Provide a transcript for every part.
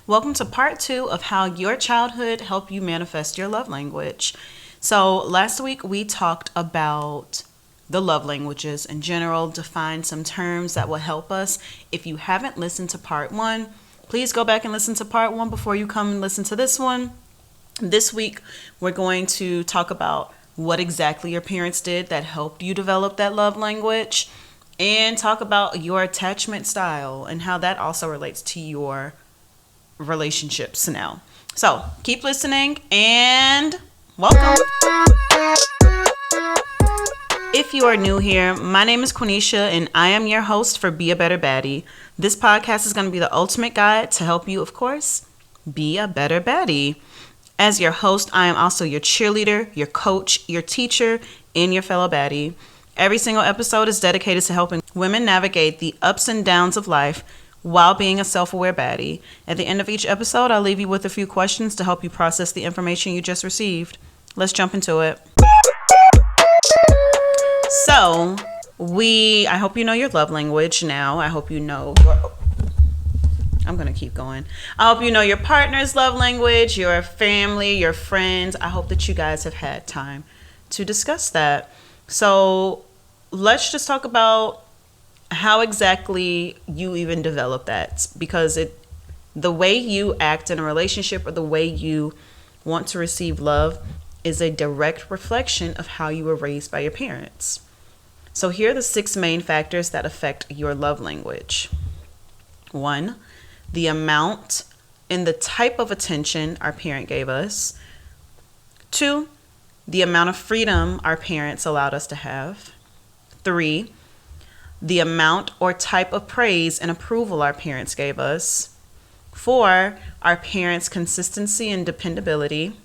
Welcome to part 2 of how your childhood helped you manifest your love language. So last week we talked about the love languages in general, defined some terms that will help us. If you haven't listened to part 1, please go back and listen to part 1 before you come and listen to this one. This week we're going to talk about what exactly your parents did that helped you develop that love language, and talk about your attachment style and how that also relates to your relationships now. So keep listening and welcome. If you are new here, my name is Quenisha and I am your host for Be a Better Baddie. This podcast is going to be the ultimate guide to help you, of course, be a better baddie. As your host, I am also your cheerleader, your coach, your teacher, and your fellow baddie. Every single episode is dedicated to helping women navigate the ups and downs of life while being a self-aware baddie. At the end of each episode, I'll leave you with a few questions to help you process the information you just received. Let's jump into it. So, I hope you know your love language now. I hope you know I'm going to keep going. I hope you know your partner's love language, your family, your friends. I hope that you guys have had time to discuss that. So let's just talk about how exactly you even develop that, because the way you act in a relationship or the way you want to receive love is a direct reflection of how you were raised by your parents. So here are the 6 main factors that affect your love language. 1, the amount and the type of attention our parent gave us. 2, the amount of freedom our parents allowed us to have. 3, the amount or type of praise and approval our parents gave us. 4, our parents' consistency and dependability.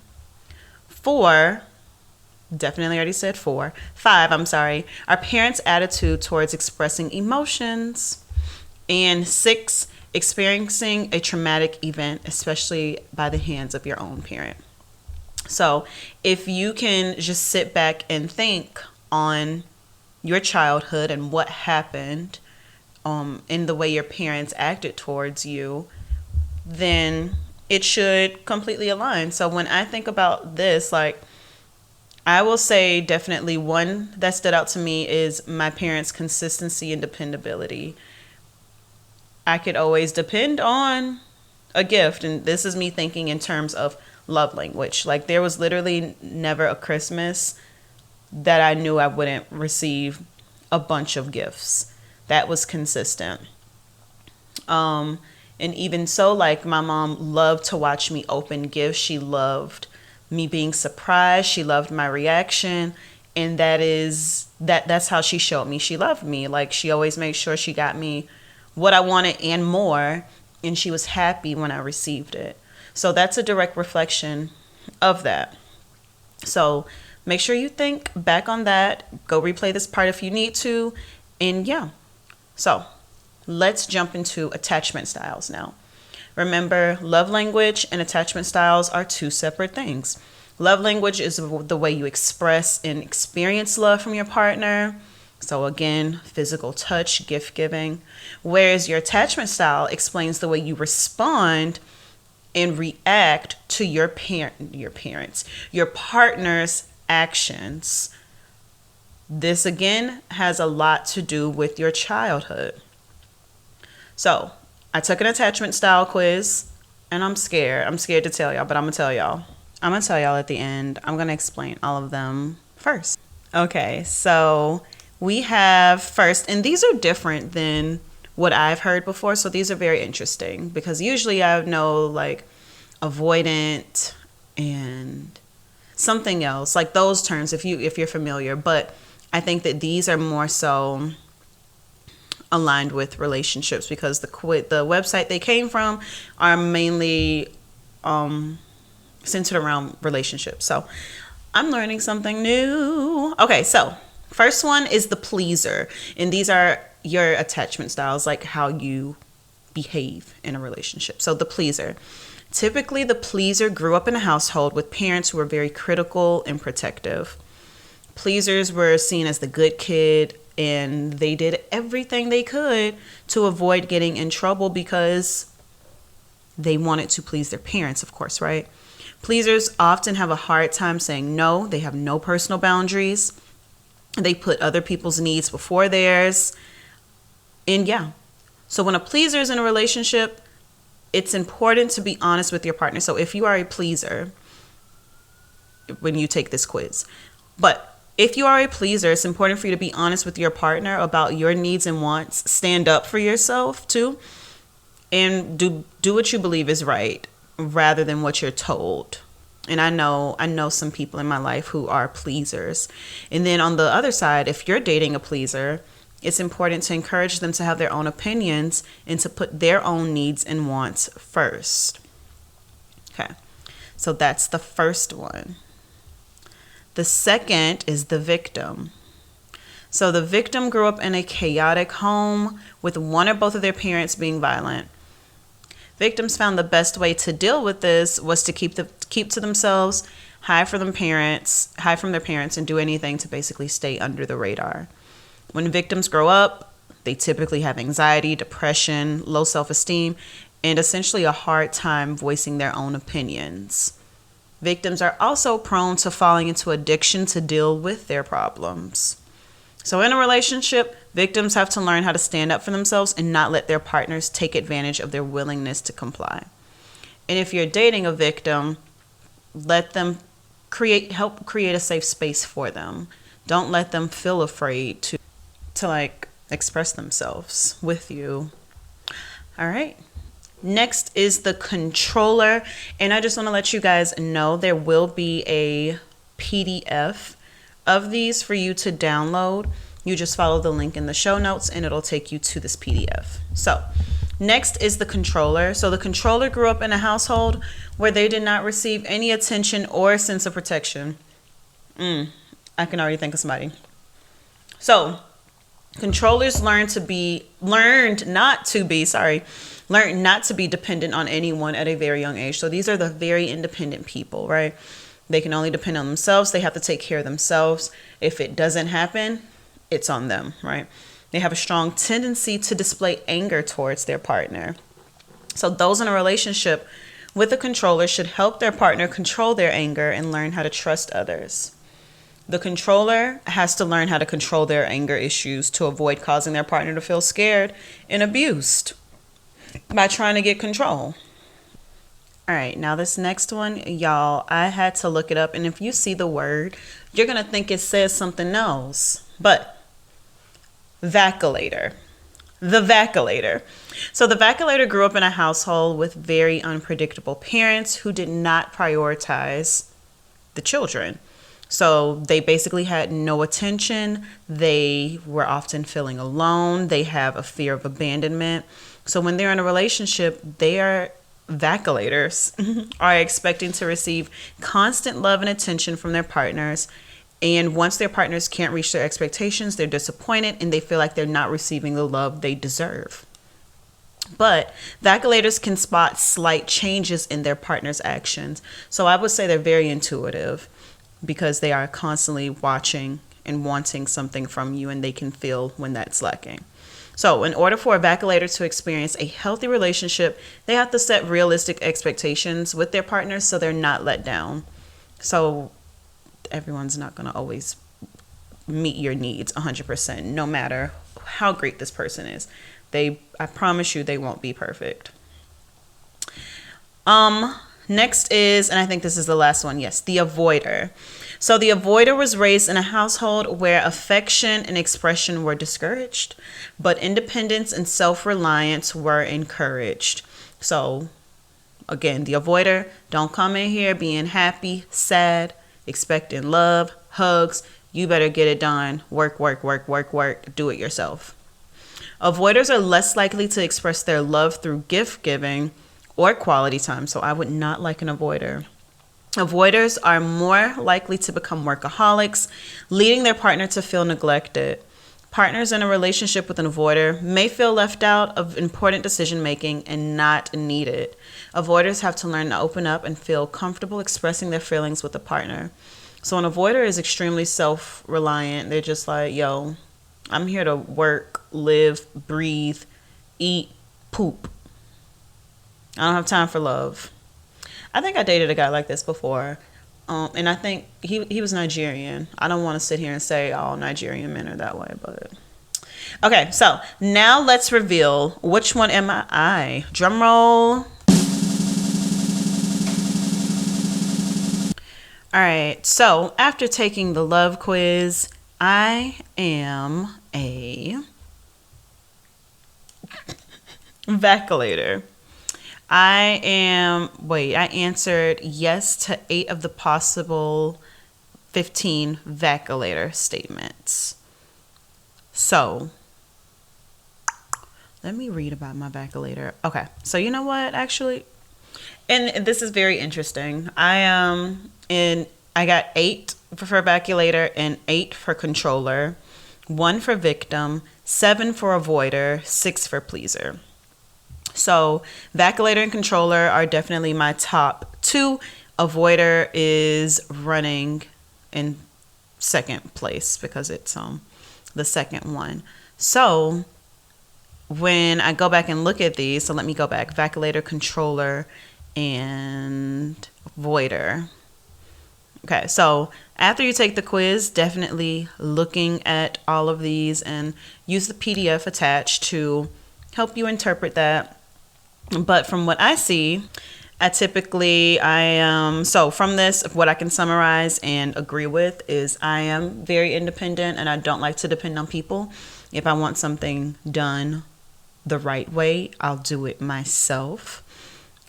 4, definitely already said 4. 5, our parents' attitude towards expressing emotions. And 6, experiencing a traumatic event, especially by the hands of your own parent. So if you can just sit back and think on your childhood and what happened in the way your parents acted towards you, then it should completely align. So when I think about this, I will say definitely one that stood out to me is my parents' consistency and dependability. I could always depend on a gift. And this is me thinking in terms of love language. There was literally never a Christmas that I knew I wouldn't receive a bunch of gifts. That was consistent. And even so, my mom loved to watch me open gifts. She loved me being surprised. She loved my reaction. And that's how she showed me she loved me. She always made sure she got me what I wanted and more, and she was happy when I received it. So that's a direct reflection of that. So make sure you think back on that. Go replay this part if you need to. And yeah. So let's jump into attachment styles now. Remember, love language and attachment styles are 2 separate things. Love language is the way you express and experience love from your partner. So again, physical touch, gift giving. Whereas your attachment style explains the way you respond and react to your partner's actions. This again has a lot to do with your childhood. So I took an attachment style quiz and I'm scared. I'm scared to tell y'all, but I'm going to tell y'all. I'm going to tell y'all at the end. I'm going to explain all of them first. Okay, so we have first, and these are different than what I've heard before. So these are very interesting because usually I know avoidant and something else, those terms if you're familiar. But I think that these are more so aligned with relationships because the website they came from are mainly centered around relationships. So I'm learning something new. Okay, so first one is the pleaser, and these are your attachment styles, how you behave in a relationship. So the pleaser. Typically, the pleaser grew up in a household with parents who were very critical and protective. Pleasers were seen as the good kid, and they did everything they could to avoid getting in trouble because They wanted to please their parents, of course, right? Pleasers often have a hard time saying no. They have no personal boundaries. They put other people's needs before theirs. And yeah, so when a pleaser is in a relationship, it's important to be honest with your partner. So if you are a pleaser, when you take this quiz, but if you are a pleaser, it's important for you to be honest with your partner about your needs and wants. Stand up for yourself too, and do what you believe is right rather than what you're told. And I know some people in my life who are pleasers. And then on the other side, if you're dating a pleaser, it's important to encourage them to have their own opinions and to put their own needs and wants first. Okay, so that's the first one. The second is the victim. So the victim grew up in a chaotic home with one or both of their parents being violent. Victims found the best way to deal with this was to keep to themselves, hide from their parents, and do anything to basically stay under the radar. When victims grow up, they typically have anxiety, depression, low self-esteem, and essentially a hard time voicing their own opinions. Victims are also prone to falling into addiction to deal with their problems. So in a relationship, victims have to learn how to stand up for themselves and not let their partners take advantage of their willingness to comply. And if you're dating a victim, let them help create a safe space for them. Don't let them feel afraid to express themselves with you. All right. Next is the controller. And I just want to let you guys know there will be a PDF of these for you to download. You just follow the link in the show notes and it'll take you to this PDF. So next is the controller. So the controller grew up in a household where they did not receive any attention or sense of protection. I can already think of somebody. So controllers learned not to be dependent on anyone at a very young age. So these are the very independent people, right? They can only depend on themselves. They have to take care of themselves. If it doesn't happen, it's on them, right? They have a strong tendency to display anger towards their partner. So those in a relationship with a controller should help their partner control their anger and learn how to trust others. The controller has to learn how to control their anger issues to avoid causing their partner to feel scared and abused by trying to get control. All right, now this next one, y'all, I had to look it up. And if you see the word, you're going to think it says something else. But vacillator. The vacillator. So the vacillator grew up in a household with very unpredictable parents who did not prioritize the children. So they basically had no attention. They were often feeling alone. They have a fear of abandonment. So when they're in a relationship, they are vacilators, are expecting to receive constant love and attention from their partners. And once their partners can't reach their expectations, they're disappointed and they feel like they're not receiving the love they deserve. But vacilators can spot slight changes in their partner's actions. So I would say they're very intuitive because they are constantly watching and wanting something from you, and they can feel when that's lacking. So in order for a vacillator to experience a healthy relationship, they have to set realistic expectations with their partners so they're not let down. So everyone's not going to always meet your needs 100%, no matter how great this person is. I promise you they won't be perfect. Next is, and I think this is the last one, yes, the avoider. So the avoider was raised in a household where affection and expression were discouraged, but independence and self-reliance were encouraged. So again, the avoider, don't come in here being happy, sad, expecting love, hugs. You better get it done. Work, do it yourself. Avoiders are less likely to express their love through gift giving or quality time. So I would not like an avoider. Avoiders are more likely to become workaholics, leading their partner to feel neglected. Partners in a relationship with an avoider may feel left out of important decision making and not needed. Avoiders have to learn to open up and feel comfortable expressing their feelings with a partner. So an avoider is extremely self-reliant. They're just like, yo, I'm here to work, live, breathe, eat, poop. I don't have time for love. I think I dated a guy like this before. And I think he was Nigerian. I don't want to sit here and say all Nigerian men are that way, but okay. So now let's reveal which one am I. Drum roll. All right. So after taking the love quiz, I am a Vaculator. I answered yes to 8 of the possible 15 Vaculator statements. So, let me read about my Vaculator. Okay, so you know what, actually? And this is very interesting. I got 8 for Vaculator and 8 for Controller, 1 for Victim, 7 for Avoider, 6 for Pleaser. So Vaculator and Controller are definitely my top 2. Avoider is running in second place because it's the second one. So when I go back and look at these, so let me go back. Vaculator, Controller, and Avoider. Okay, so after you take the quiz, definitely looking at all of these and use the PDF attached to help you interpret that. But from what I see, so from this, what I can summarize and agree with is I am very independent and I don't like to depend on people. If I want something done the right way, I'll do it myself.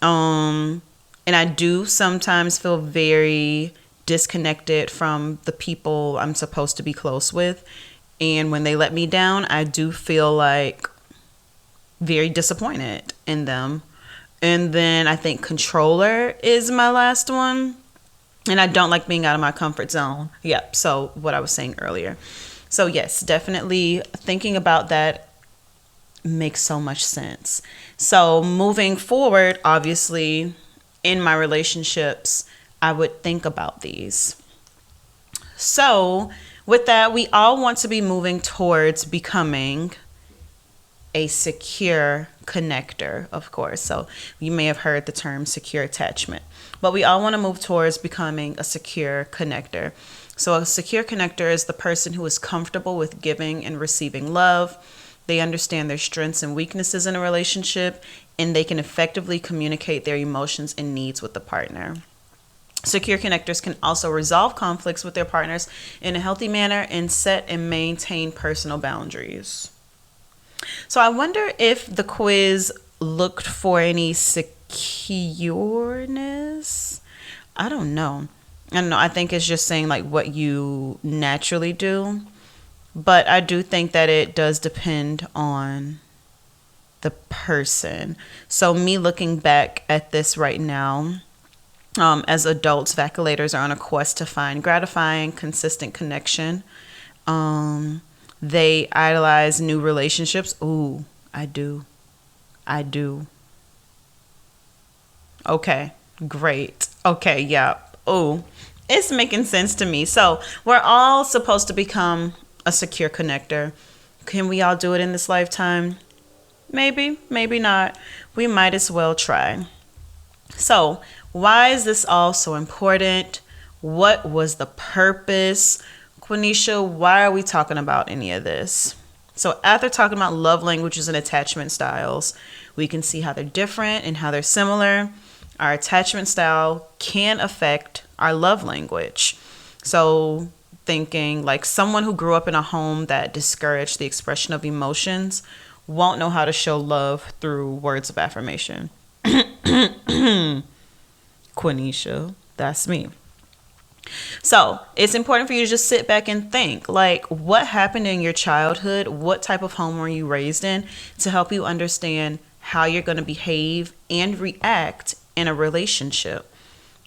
And I do sometimes feel very disconnected from the people I'm supposed to be close with. And when they let me down, I do feel like very disappointed in them. And then I think Controller is my last one. And I don't like being out of my comfort zone. Yep. So what I was saying earlier. So yes, definitely thinking about that makes so much sense. So moving forward, obviously in my relationships, I would think about these. So with that, we all want to be moving towards becoming a secure connector, of course. So you may have heard the term secure attachment, but we all want to move towards becoming a secure connector. So a secure connector is the person who is comfortable with giving and receiving love. They understand their strengths and weaknesses in a relationship, and they can effectively communicate their emotions and needs with the partner. Secure connectors can also resolve conflicts with their partners in a healthy manner and set and maintain personal boundaries. So I wonder if the quiz looked for any secureness. I don't know. I think it's just saying like what you naturally do. But I do think that it does depend on the person. So me looking back at this right now, as adults, vaculators are on a quest to find gratifying, consistent connection. They idolize new relationships. Ooh, I do. Okay, great. Okay, yeah. Ooh, it's making sense to me. So we're all supposed to become a secure connector. Can we all do it in this lifetime? Maybe, maybe not. We might as well try. So why is this all so important? What was the purpose? Quenisha, why are we talking about any of this? So after talking about love languages and attachment styles, we can see how they're different and how they're similar. Our attachment style can affect our love language. So thinking like someone who grew up in a home that discouraged the expression of emotions won't know how to show love through words of affirmation. Quenisha, that's me. So it's important for you to just sit back and think like what happened in your childhood, what type of home were you raised in, to help you understand how you're going to behave and react in a relationship.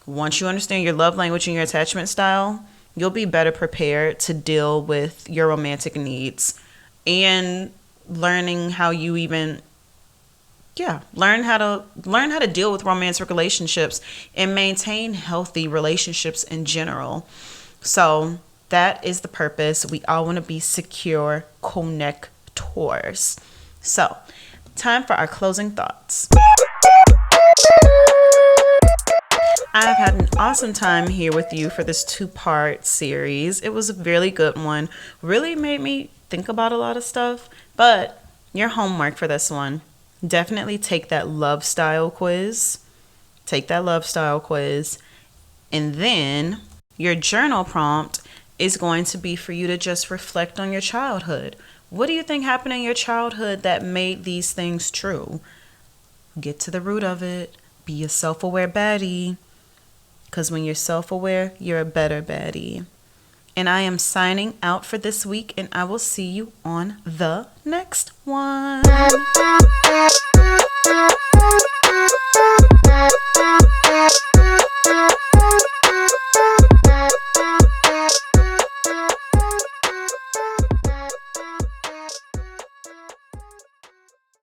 Once you understand your love language and your attachment style, you'll be better prepared to deal with your romantic needs and learning how you even learn how to deal with romantic relationships and maintain healthy relationships in general. So that is the purpose. We all want to be secure connectors. So time for our closing thoughts. I've had an awesome time here with you for this 2-part series. It was a really good one. Really made me think about a lot of stuff. But your homework for this one, definitely take that love style quiz. Take that love style quiz. And then your journal prompt is going to be for you to just reflect on your childhood. What do you think happened in your childhood that made these things true? Get to the root of it. Be a self-aware baddie. Because when you're self-aware, you're a better baddie. And I am signing out for this week, and I will see you on the next one.